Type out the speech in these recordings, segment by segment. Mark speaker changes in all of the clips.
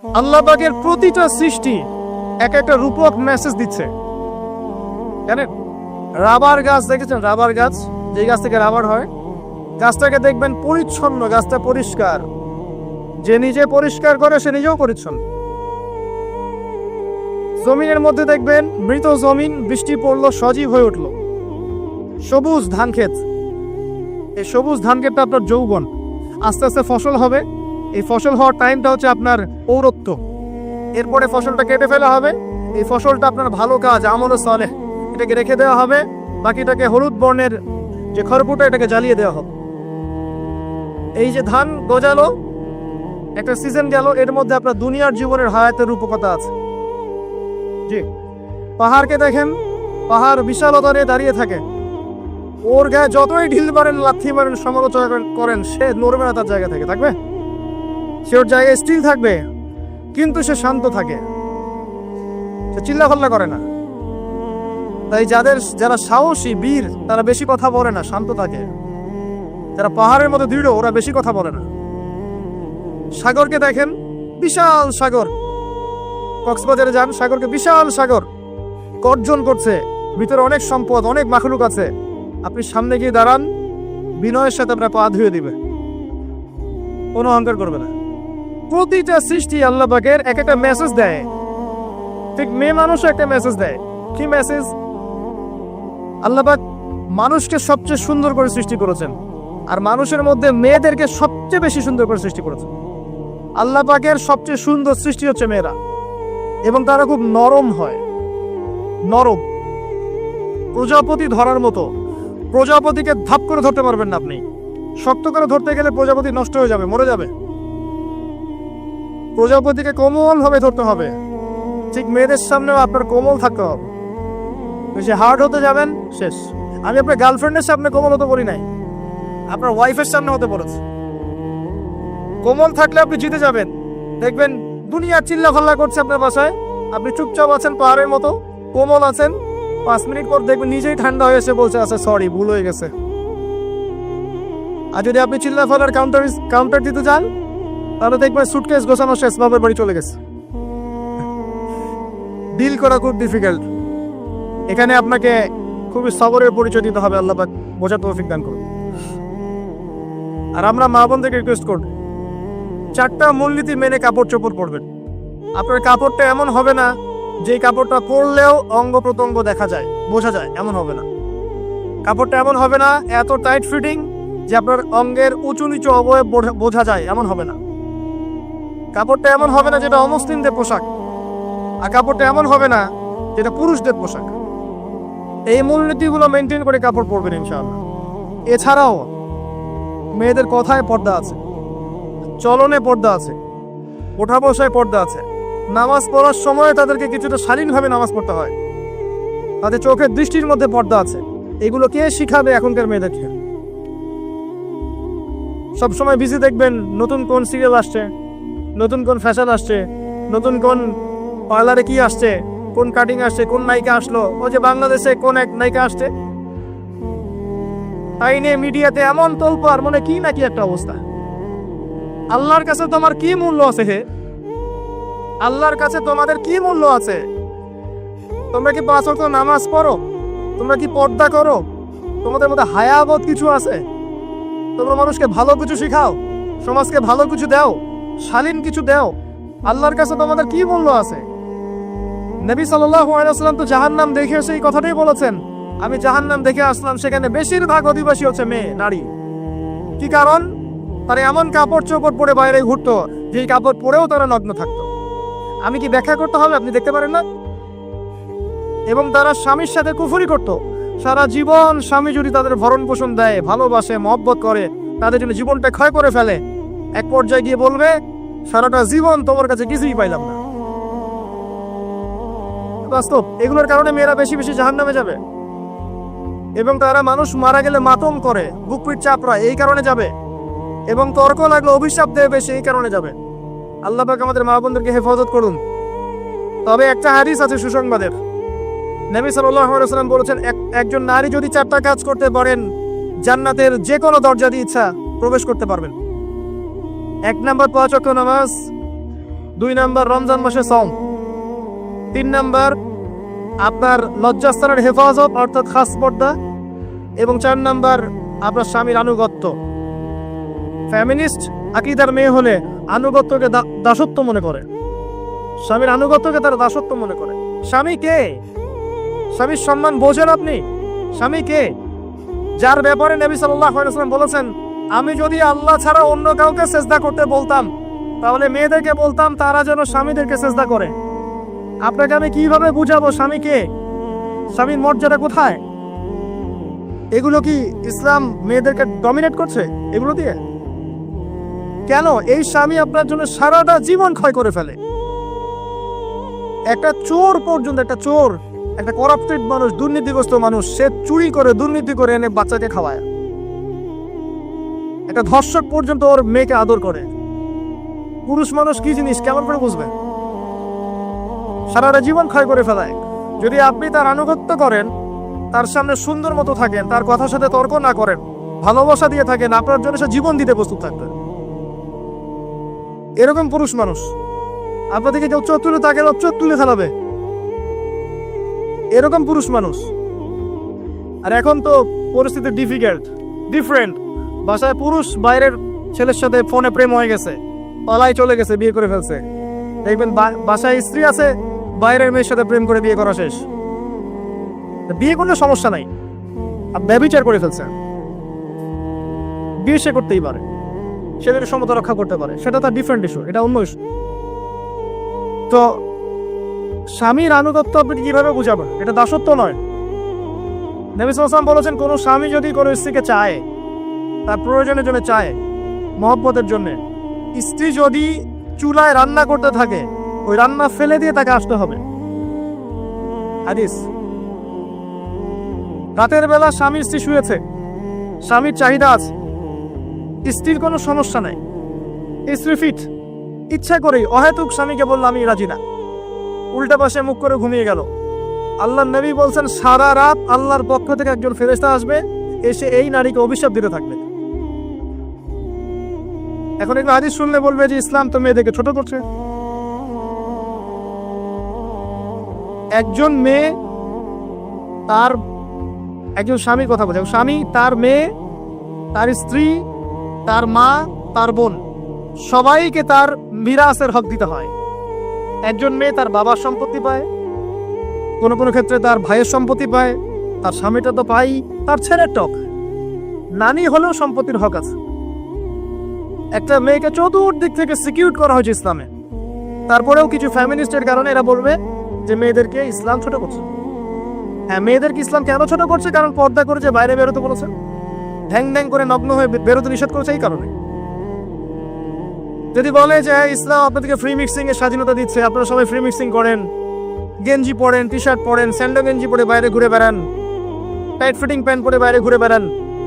Speaker 1: আল্লাহ পাকের প্রতিটা সৃষ্টি এক একটা রূপক মেসেজ দিচ্ছে। জানেন, রাবার গাছ দেখেছেন? রাবার গাছ, যে গাছ থেকে রাবার হয়, গাছটাকে দেখবেন পরিচ্ছন্ন, গাছটা পরিষ্কার। যে নিজে পরিষ্কার করে সে নিজেও পরিচ্ছন্ন। জমিনের মধ্যে দেখবেন মৃত জমিন, বৃষ্টি পড়লো, সজীব হয়ে উঠলো। সবুজ ধান ক্ষেত, এই সবুজ ধান ক্ষেতটা আপনার যৌবন, আস্তে আস্তে ফসল হবে। এই ফসল হওয়ার টাইমটা হচ্ছে আপনার পৌরত্ব। এরপরে ফসলটা কেটে ফেলা হবে। এই ফসলটা আপনার ভালো কাজ, আমল সালেহ, এটাকে রেখে দেওয়া হবে। বাকিটাকে হলুদ বর্ণের যে খড়কুটা, এটাকে জ্বালিয়ে দেওয়া হবে। এই যে ধান গজালো, একটা সিজন গেল, এর মধ্যে আপনার দুনিয়ার জীবনের হায়াতের রূপকতা আছে। জি, পাহাড়কে দেখেন, পাহাড় বিশালতা নিয়ে দাঁড়িয়ে থাকে। ওর গায়ে যতই ঢিল মারেন, লাথি মারেন, সমালোচনা করেন, সে নড়বে না তার জায়গা থেকে। থাকবে, সে ওর জায়গায় স্টিল থাকবে, কিন্তু সে শান্ত থাকে, সে চিল্লাফাল্লা করে না। তাই যারা সাহসী বীর, তারা বেশি কথা বলে না, শান্ত থাকে। যারা পাহাড়ের মতো দৃঢ়, ওরা বেশি কথা বলে না। সাগরকে দেখেন, বিশাল সাগর, কক্সবাজারে যান, সাগরকে বিশাল সাগর গর্জন করছে, ভিতরে অনেক সম্পদ, অনেক মাখলুক আছে। আপনি সামনে গিয়ে দাঁড়ান, বিনয়ের সাথে আপনার পা ধুয়ে দিবে, কোনো অহংকার করবে না। প্রতিটা সৃষ্টি আল্লাহ পাকের এক একটা মেসেজ দেয়। ঠিক মেয়ে মানুষও একটা মেসেজ দেয়। কি মেসেজ? আল্লাহ পাক মানুষকে সবচেয়ে সুন্দর করে সৃষ্টি করেছেন, আর মানুষের মধ্যে মেয়েদেরকে সবচেয়ে বেশি সুন্দর করে সৃষ্টি করেছেন। আল্লাহ পাকের সবচেয়ে সুন্দর সৃষ্টি হচ্ছে মেয়েরা, এবং তারা খুব নরম হয়, নরম, প্রজাপতি ধরার মতো। প্রজাপতিকে ধাপ করে ধরতে পারবেন না আপনি। শক্ত করে ধরতে গেলে প্রজাপতি নষ্ট হয়ে যাবে, মরে যাবে। প্রজাপতিকে কোমল ভাবে ধরতে হবে। ঠিক মেয়েদের সামনেও আপনার কোমল থাকতে হবে। বেশি হার্ড হতে যাবেন, শেষ। আমি আপনার গার্লফ্রেন্ডের সামনে কোমল হতে বলি নাই, আপনার ওয়াইফের সামনে হতে বলেছে। কোমল থাকলে আপনি জিতে যাবেন। দেখবেন দুনিয়া চিল্লা ফাল্লা করছে আপনার বাসায়, আপনি চুপচাপ আছেন, পাহাড়ের মতো কোমল আছেন। 5 মিনিট পর দেখবেন নিজেই ঠান্ডা হয়ে এসে বলছে, আচ্ছা সরি, ভুল হয়ে গেছে। আর যদি আপনি চিল্লা ফাল্লার কাউন্টার দিতে যান, তাহলে দেখবেন সুটকেস গোছানো শেষ, বাবার বাড়ি চলে গেছে। ডিল করা খুব ডিফিকাল্ট। এখানে আপনাকে খুবই সবরের পরিচয় দিতে হবে। আল্লাহ পাক বোঝার তৌফিক দান করুন। আর আমরা মা বোনদেরকে রিকোয়েস্ট করব, 4টা মূলনীতি মেনে কাপড় চোপড় পরবেন। আপনার কাপড়টা এমন হবে না যে কাপড়টা পরলেও অঙ্গ প্রত্যঙ্গ দেখা যায়, বোঝা যায়, এমন হবে না। কাপড়টা এমন হবে না এত টাইট ফিটিং যে আপনার অঙ্গের উঁচু নিচু অবয়ব বোঝা যায়, এমন হবে না। কাপড়টা এমন হবে না যেটা অমুসলিমদের পোশাক, আর কাপড়টা এমন হবে না যেটা পুরুষদের পোশাক। এই মূলনীতিগুলো মেনটেন করে কাপড় পরবেন ইনশাআল্লাহ। এছাড়াও মেয়েদের কথায় পর্দা আছে, চলনে পর্দা আছে, ওঠা বসায় পর্দা আছে। নামাজ পড়ার সময় তাদেরকে কিছুটা শালীনভাবে নামাজ পড়তে হয়। তাদের চোখের দৃষ্টির মধ্যে পর্দা আছে। এগুলো কে শিখাবে এখনকার মেয়েদেরকে? সবসময় বিজি দেখবেন নতুন কোন সিরিয়াল আসছে, নতুন কোন ফ্যাশন আসছে, নতুন কোন পার্লারে কি আসছে, কোন কাটিং আসছে, কোন নায়িকা আসলো, ও যে বাংলাদেশে কোন এক নায়িকা আসছে, তাই নিয়ে মিডিয়াতে এমন তোলপাড়, মনে কি নাকি একটা অবস্থা। আল্লাহর কাছে তোমার কি মূল্য আছে? হে, আল্লাহর কাছে তোমাদের কি মূল্য আছে? তোমরা কি 5 ওয়াক্ত নামাজ পড়ো? তোমরা কি পর্দা করো? তোমাদের মধ্যে হায়াবোধ কিছু আছে? তোমরা মানুষকে ভালো কিছু শিখাও, সমাজকে ভালো কিছু দাও, শালীন কিছু দাও। আল্লাহর কাছে তোমাদের কি মূল্য আছে? নবী সাল্লাল্লাহু আলাইহি ওয়াসাল্লাম তো জাহান্নাম দেখে এসে এই কথাটাই বলেছেন, আমি জাহান্নাম দেখে আসলাম, সেখানে বেশিরভাগ অধিবাসী হচ্ছে মেয়ে, নারী। কি কারণ? তারা এমন কাপড় চোপড় পরে বাইরে ঘুরতো, যেই কাপড় পরেও তারা নগ্ন থাকতো। আমি কি ব্যাখ্যা করতে হবে? আপনি দেখতে পারেন না? এবং তারা স্বামীর সাথে কুফরি করতো। সারা জীবন স্বামী যদি তাদের ভরণ পোষণ দেয়, ভালোবাসে, মহব্বত করে, তাদের জন্য জীবনটা ক্ষয় করে ফেলে, এক পর্যায়ে গিয়ে বলবে, সারাটা জীবন তোমার কাছে কিছুই পাইলাম না। বাস্তব। এগুলোর কারণে মেয়েরা বেশি বেশি জাহান্নামে যাবে। এবং তারা মানুষ মারা গেলে মাতম করে, বুক পিঠ চাপড়ায়, এই কারণে যাবে। এবং তর্ক লাগলে অভিশাপ দেবে, সেই কারণে যাবে। আল্লাহ পাক আমাদের মা বোনদেরকে হেফাজত করুন। তবে একটা হাদিস আছে সুসংবাদের। নবী সাল্লাল্লাহু আলাইহি ওয়াসাল্লাম বলেছেন, একজন নারী যদি 4টা কাজ করতে পারেন, জান্নাতের যে কোনো দরজা দিয়ে ইচ্ছা প্রবেশ করতে পারবেন। 1 নাম্বার 5 ওয়াক্ত নামাজ, 2 নাম্বার রমজান মাসে সওম, 3 নাম্বার আপনার লজ্জাস্থানের হেফাজত অর্থাৎ খাস পর্দা, এবং 4 নাম্বার আপনার স্বামীর আনুগত্য। ফ্যামিনিস্ট আকীদার মেয়ে হলে আনুগত্যকে দাসত্ব মনে করে, স্বামীর আনুগত্যকে তারা দাসত্ব মনে করে। স্বামী কে? স্বামীর সম্মান বোঝেন আপনি? স্বামী কে? যার ব্যাপারে নবী সাল্লাল্লাহু আলাইহি ওয়াসাল্লাম বলেছেন, আমি যদি আল্লাহ ছাড়া অন্য কাউকে সেজদা করতে বলতাম তাহলে মেয়েদেরকে বলতাম তারা যেন স্বামীদেরকে সেজদা করে। আপনাকে আমি কিভাবে বুঝাবো স্বামী কে, স্বামীর মর্যাদা কোথায়? এগুলো কি ইসলাম মেয়েদেরকে ডমিনেট করছে এগুলো দিয়ে? কেন? এই স্বামী আপনার জন্য সারাটা জীবন ক্ষয় করে ফেলে। একটা চোর পর্যন্ত, একটা চোর, একটা করাপ্টেড মানুষ, দুর্নীতিগ্রস্ত মানুষ, সে চুরি করে দুর্নীতি করে এনে বাচ্চাকে খাওয়ায়। একটা ধর্ষক পর্যন্ত ওর মেয়েকে আদর করে। পুরুষ মানুষ কি জিনিস কেমন করে বুঝবে? সারাটা জীবন ক্ষয় করে ফেলায়। যদি আপনি তার আনুগত্য করেন, তার সামনে সুন্দর মতো থাকেন, তার কথার সাথে তর্ক না করেন, ভালোবাসা দিয়ে থাকেন, আপনার জন্য সে জীবন দিতে প্রস্তুত থাকবে। এরকম পুরুষ মানুষ আপনাদেরকে কেউ চোখ তুলে তাকে চোখ তুলে ফেলাবে, এরকম পুরুষ মানুষ। আর এখন তো পরিস্থিতি ডিফারেন্ট। বাসায় পুরুষ বাইরের ছেলের সাথে ফোনে প্রেম হয়ে গেছে, পালাই চলে গেছে, বিয়ে করে ফেলছে। দেখবেন বাসায় স্ত্রী আছে, বাইরের মেয়ের সাথে প্রেম করে বিয়ে করা শেষ। বিয়ে করলে সমস্যা নাই, ব্যভিচার করে ফেলছে। বিয়ে সে করতেই পারে, সেটাকে সমতা রক্ষা করতে পারে, সেটা তার ডিফারেন্ট ইস্যু, এটা অন্য ইস্যু। তো স্বামীর আনুগত্য আপনি কিভাবে বুঝাবেন? এটা দাসত্ব নয়। নবী সাল্লাল্লাহু আলাইহি ওয়াসাল্লাম বলেছেন, কোনো স্বামী যদি কোনো স্ত্রীকে চায়, তার প্রয়োজনের জন্য চায়, মহব্বতের জন্য, স্ত্রী যদি চুলায় রান্না করতে থাকে, ওই রান্না ফেলে দিয়ে তাকে আসতে হবে। হাদিস। রাতের বেলা স্বামী স্ত্রী শুয়েছে, স্বামীর চাহিদা আছে, স্ত্রীর কোনো সমস্যা নাই, স্ত্রী ফিট, ইচ্ছা করেই অহেতুক স্বামীকে বলল আমি রাজি না, উল্টা পাশে মুখ করে ঘুমিয়ে গেল। আল্লাহর নবী বলছেন, সারা রাত আল্লাহর পক্ষ থেকে একজন ফেরেশতা আসবে, এসে এই নারীকে অভিশাপ দিতে থাকবে। এখন এগুলো হাদিস শুনলে বলবে যে ইসলাম তো মেয়েদেরকে ছোট করছে। একজন মেয়ে তার একজন স্বামীর কথা বলছে, স্বামী তার মেয়ে, তার স্ত্রী, তার মা, তার বোন, সবাইকে তার মিরাসের হক দিতে হয়। একজন মেয়ে তার বাবার সম্পত্তি পায়, কোনো কোনো ক্ষেত্রে তার ভাইয়ের সম্পত্তি পায়, তার স্বামীটা তো পাই, তার ছেলের টক, নানি হলেও সম্পত্তির হক আছে। একটা মেয়েকে চতুর্দিক থেকে সিকিউর করা হয়েছে ইসলামে। তারপরেও কিছু ফ্যামিনিস্টের কারণে এরা বলবে যে মেয়েদেরকে ইসলাম ছোট করছে। হ্যাঁ, মেয়েদেরকে ইসলাম কেন ছোট করছে? কারণ পর্দা করে যে বাইরে বেরোতে বলেছে, ঢ্যাং ঢ্যাং করে নগ্ন হয়ে বেরোতে নিষেধ করেছে, এই কারণে। যদি বলে যে ইসলাম আপনাদেরকে ফ্রি মিক্সিং এর স্বাধীনতা দিচ্ছে, আপনারা সবাই ফ্রি মিক্সিং করেন, গেঞ্জি পরেন, টি শার্ট পরেন, স্যান্ডো গেঞ্জি পরে বাইরে ঘুরে বেড়ান, টাইট ফিটিং প্যান্ট পরে বাইরে ঘুরে বেড়ান,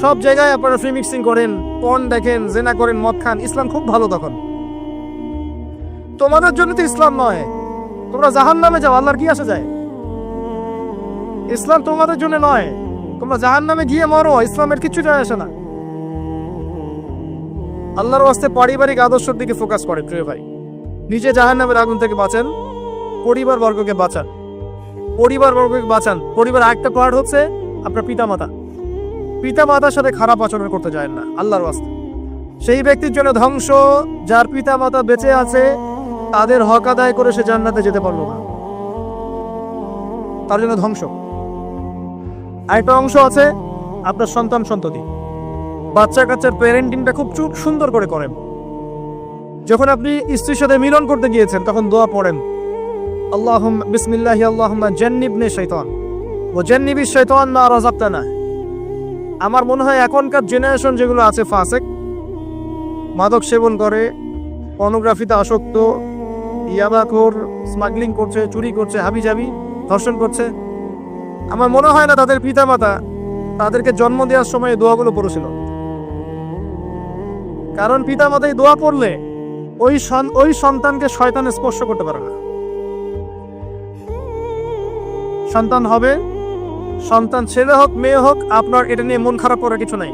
Speaker 1: সব জায়গায় আপনারা ফ্রি মিক্সিং করেন, পর্ন দেখেন, জেনা করেন, মদ খান, ইসলাম খুব ভালো। তখন তোমাদের জন্য তো ইসলাম নয়, তোমরা জাহান্নামে যাও, আল্লাহর কি আসে যায়? ইসলাম তোমাদের জন্য নয়, তোমরা জাহান্নামে গিয়ে মরো, ইসলামের কিছু যায় আসে না। আল্লাহর ওয়াস্তে পারিবারিক আদর্শের দিকে ফোকাস করে প্রিয় ভাই। নিজে জাহান্নামের আগুন থেকে বাঁচেন, পরিবার বর্গকে বাঁচান, পরিবার একটা পার্ট হচ্ছে আপনার পিতামাতার সাথে খারাপ আচরণ করতে যায় না আল্লাহর ওয়াস্তে। সেই ব্যক্তির জন্য ধ্বংস যার পিতামাতা বেঁচে আছে, তাদের হক আদায় করে সে জান্নাতে যেতে পারলো না, তার জন্য ধ্বংস। আরেকটা অংশ আছে আপনার সন্তান সন্ততি, বাচ্চা কাচ্চার প্যারেন্টিংটা খুব সুন্দর করে করেন। যখন আপনি স্ত্রীর সাথে মিলন করতে গিয়েছেন তখন দোয়া পড়েন, আল্লাহুম্মা বিসমিল্লাহি আল্লাহুম্মা জান্নিবনি শাইতান ওয়া জান্নিবিশ শাইতান মা রাযাকতানা। আমার মনে হয় এখনকার জেনারেশন যেগুলো আছে ফাসেক, মাদক সেবন করে, পর্নোগ্রাফিতে আসক্ত, ইয়াবাখোর, স্মাগলিং করছে, চুরি করছে, হাবিজাবি, ধর্ষণ করছে, আমার মনে হয় না তাদের পিতামাতা তাদেরকে জন্ম দেওয়ার সময় দোয়াগুলো পড়েছিল। কারণ পিতামাতা এই দোয়া পড়লে ওই সন্তানকে শয়তান স্পর্শ করতে পারে না। সন্তান হবে, সন্তান ছেলে হোক মেয়ে হোক, আপনার এটা নিয়ে মন খারাপ করার কিছু নাই।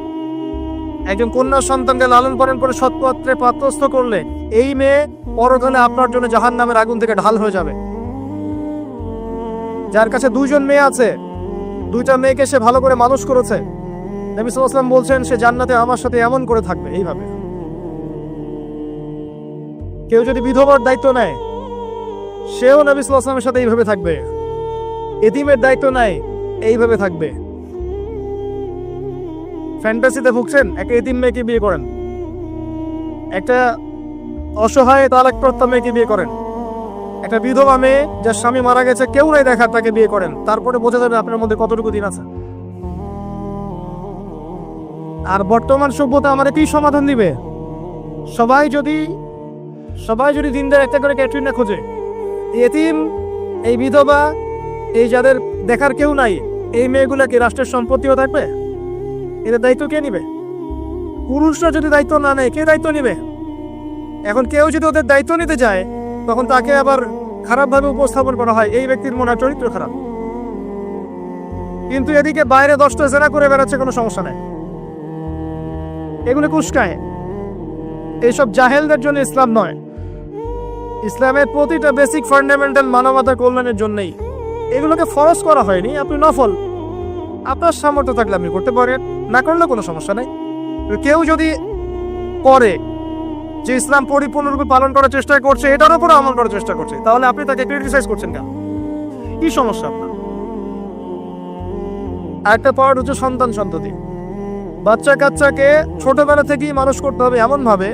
Speaker 1: একজন কন্যা সন্তানকে লালন পালন করে সৎ পাত্রে পাত্রস্থ করলে এই মেয়ে পরকালে আপনার জন্য জাহান্নামের আগুন থেকে ঢাল হয়ে যাবে। যার কাছে 2জন মেয়ে আছে, 2টা মেয়েকে সে ভালো করে মানুষ করেছে, নবী সাল্লাল্লাহু আলাইহি ওয়াসাল্লাম বলছেন সে জান্নাতে আমার সাথে এমন করে থাকবে এইভাবে। কেউ যদি বিধবার দায়িত্ব নেয়, সেও নবী সাল্লাল্লাহু আলাইহি ওয়াসাল্লামের সাথে এইভাবে থাকবে। এতিমের দায়িত্ব নেয়, এইভাবে থাকবে। ফ্যান্টাসিতে ভুগছেন, একটা এতিম মেয়েকে বিয়ে করেন, একটা অসহায় তালাকপ্রাপ্ত মেয়েকে বিয়ে করেন, একটা বিধবা মেয়ে যার স্বামী মারা গেছে, কেউ নাই দেখার, তাকে বিয়ে করেন, তারপরে বোঝা যাবে আপনার মধ্যে কতটুকু দিন আছে। আর বর্তমান সভ্যতা আমাদের কি সমাধান দিবে? সবাই যদি দিনদার একটা করে ক্যাটরিনা খোঁজে, এতিম, এই বিধবা, এই যাদের দেখার কেউ নাই, এই মেয়েগুলাকে রাষ্ট্রের সম্পত্তিও থাকবে? এদের দায়িত্ব কে নিবে? পুরুষরা যদি দায়িত্ব না নেয়, কে দায়িত্ব নিবে? এখন কেউ যদি ওদের দায়িত্ব নিতে যায়, তখন তাকে আবার খারাপভাবে উপস্থাপন করা হয়, এই ব্যক্তির মনে হয় চরিত্র খারাপ। কিন্তু এদিকে বাইরে 10টা জেনা করে বেড়াচ্ছে, কোনো সমস্যা নেই, এগুলো কুস্কায়। এইসব জাহেলদের জন্য ইসলাম নয়। ইসলামের প্রতিটা বেসিক ফান্ডামেন্টাল মানবতার কল্যাণের জন্যই। এগুলোকে ফরজ করা হয়নি, আপনি নফল, আপনার সামর্থ্য থাকলে আপনি করতে পারেন, না করলে কোনো সমস্যা নেই। কেউ যদি করে যে ইসলাম পরিপূর্ণরূপে পালন করার চেষ্টা করছে, এটার উপরে আমল করার চেষ্টা করছে, তাহলে আপনি তাকে ক্রিটিসাইজ করছেন কেন? কি সমস্যা আপনার? আরেকটা পাওয়ার হচ্ছে সন্তান সন্ততি। বাচ্চা কাচ্চাকে ছোটবেলা থেকেই মানুষ করতে হবে এমন ভাবে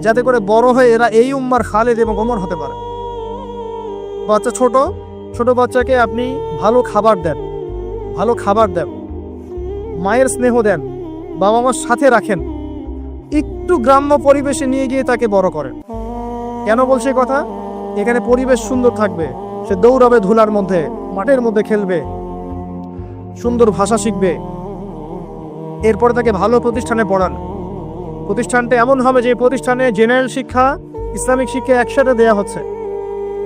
Speaker 1: যাতে করে বড় হয়ে এরা এই উম্মার খালেদ এবং ওমর হতে পারে। বাচ্চা ছোট বাচ্চাকে আপনি ভালো খাবার দেন, মায়ের স্নেহ দেন, বাবা মার সাথে রাখেন, একটু গ্রাম্য পরিবেশে নিয়ে গিয়ে তাকে বড় করেন। কেন বলছে কথা? এখানে পরিবেশ সুন্দর থাকবে, সে দৌড়াবে ধুলার মধ্যে, মাঠের মধ্যে খেলবে, সুন্দর ভাষা শিখবে। এরপরে তাকে ভালো প্রতিষ্ঠানে পড়ান। প্রতিষ্ঠানটা এমন হবে যে প্রতিষ্ঠানে জেনারেল শিক্ষা, ইসলামিক শিক্ষা একসাথে দেয়া হচ্ছে,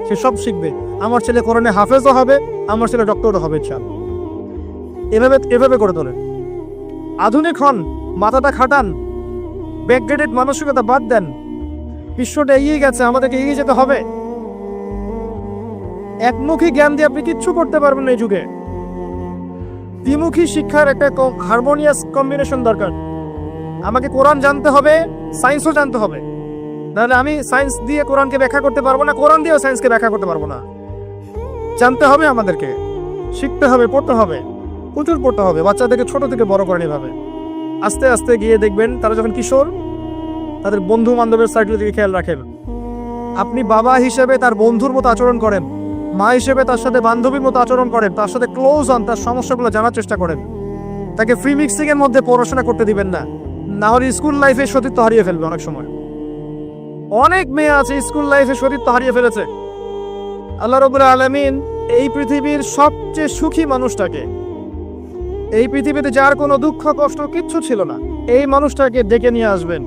Speaker 1: সে সব শিখবে। আমার ছেলে কোরআনে হাফেজও হবে, আমার ছেলে ডক্টরও হবে, ইনশাআল্লাহ। এভাবে করে তোলেন। আধুনিক হন, মাথাটা খাটান, ব্যাকগ্রেডেড মানসিকতা বাদ দেন। বিশ্বটা এগিয়ে গেছে, আমাদেরকে এগিয়ে যেতে হবে। একমুখী জ্ঞান দিয়ে আপনি কিচ্ছু করতে পারবেন না এই যুগে। দ্বিমুখী শিক্ষার একটা হারমোনিয়াস কম্বিনেশন দরকার। আমাকে কোরআন জানতে হবে, সায়েন্সও জানতে হবে, নাহলে আমি সায়েন্স দিয়ে কোরআনকে ব্যাখ্যা করতে পারবো না, কোরআন দিয়েও সায়েন্সকে ব্যাখ্যা করতে পারবো না। জানতে হবে, আমাদেরকে শিখতে হবে, পড়তে হবে, প্রচুর পড়তে হবে। বাচ্চাদেরকে ছোট থেকে বড় করেন এভাবে। আস্তে আস্তে গিয়ে দেখবেন তারা যখন কিশোর, তাদের বন্ধু বান্ধবের সার্কেলের দিকে খেয়াল রাখেন। আপনি বাবা হিসেবে তার বন্ধুর মতো আচরণ করেন, মা হিসেবে তার সাথে বান্ধবীর মতো আচরণ করেন, তার সাথে ক্লোজ হন, তার সমস্যাগুলো জানার চেষ্টা করেন। তাকে ফ্রি মিক্সিং এর মধ্যে পড়াশোনা করতে দিবেন না, না হলে স্কুল লাইফে সতীত্ব হারিয়ে ফেলবে। অনেক সময় অনেক মেয়ে আছে স্কুল লাইফে সতীত্ব হারিয়ে ফেলেছে। আল্লাহ রাব্বুল আলামিন এই পৃথিবীর সবচেয়ে সুখী মানুষটাকে, এই পৃথিবীতে যার কোনো দুঃখ কষ্ট কিচ্ছু ছিল না, এই মানুষটাকে ডেকে নিয়ে আসবেন,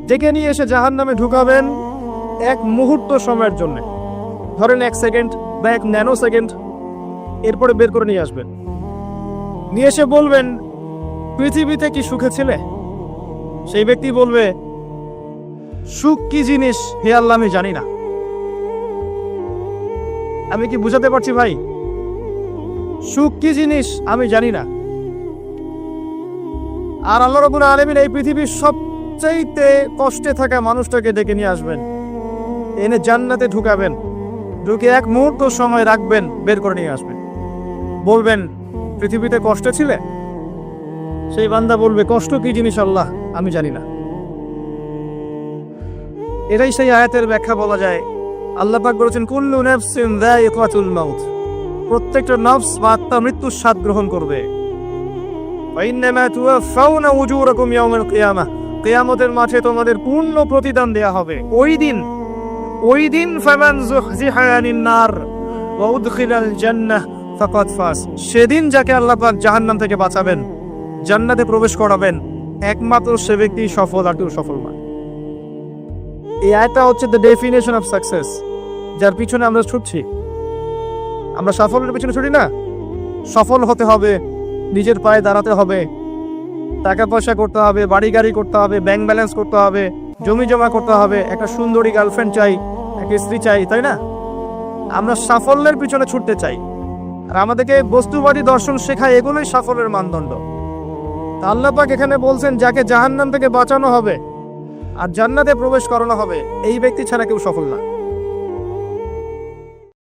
Speaker 1: ডেকে নিয়ে এসে জাহান্নামে ঢুকাবেন এক মুহূর্ত সময়ের জন্য, ধরেন 1 সেকেন্ড বা 1 ন্যানো সেকেন্ড। এরপরে বের করে নিয়ে আসবেন, নিয়ে এসে বলবেন পৃথিবীতে কি সুখে ছিলে? সেই ব্যক্তি বলবে সুখ কি জিনিস হে আল্লাহ আমি জানি না। আমি কি বুঝাতে পারছি ভাই? সুখ কি জিনিস আমি জানি না। আর আল্লাহ রাব্বুল আলামিন এই পৃথিবীর সবচাইতে কষ্টে থাকা মানুষটাকে ডেকে নিয়ে আসবেন, এনে জান্নাতে ঢুকাবেন, ঢুকে 1 মুহূর্ত সময় রাখবেন, বের করে নিয়ে আসবেন। বলবেন পৃথিবীতে কষ্টে ছিলে? সেই বান্দা বলবে কষ্ট কি জিনিস আল্লাহ আমি জানি না। এটাই সেই আয়াতের ব্যাখ্যা বলা যায়। আল্লাহ পাক বলেছেন কুল্লু নাফসিন যায়িকাতুল মাউত, প্রত্যেকটা নফস বা আত্মা মৃত্যুর স্বাদ গ্রহণ করবে। ওয়া ইন্নামা তুওয়াফাউনা উজুরাকুম ইয়াউমাল কিয়ামাহ, কিয়ামতের মাঠে তোমাদের পূর্ণ প্রতিদান দেয়া হবে। ওই দিন ফামান যুহজিহা আনিন নার ওয়া উদখিলাল জান্নাহ ফাকাদ ফাজ, সেদিন যাকে আল্লাহ পাক জাহান্নাম থেকে বাঁচাবেন, জান্নাতে প্রবেশ করাবেন, একমাত্র সে ব্যক্তি সফল, আর কেউ সফল না। এই আয়াতটা হচ্ছে দ্য ডেফিনেশন অফ সাকসেস, যার পিছনে আমরা ছুটছি। আমরা সাফল্যের পিছনে ছুটি না। সফল হতে হবে, নিজের পায়ে দাঁড়াতে হবে, টাকা পয়সা করতে হবে, বাড়ি গাড়ি করতে হবে, ব্যাংক ব্যালেন্স করতে হবে, জমি জমা করতে হবে, একটা সুন্দরী গার্লফ্রেন্ড চাই, একটা স্ত্রী চাই, তাই না? আমরা সাফল্যের পিছনে ছুটতে চাই, আর আমাদেরকে বস্তুবাদী দর্শন শেখায়, এগুলোই সাফল্যের মানদণ্ড। তা আল্লাহ পাক এখানে বলছেন, যাকে জাহান্নাম থেকে বাঁচানো হবে আর জান্নাতে প্রবেশ করানো হবে, এই ব্যক্তি ছাড়া কেউ সফল না।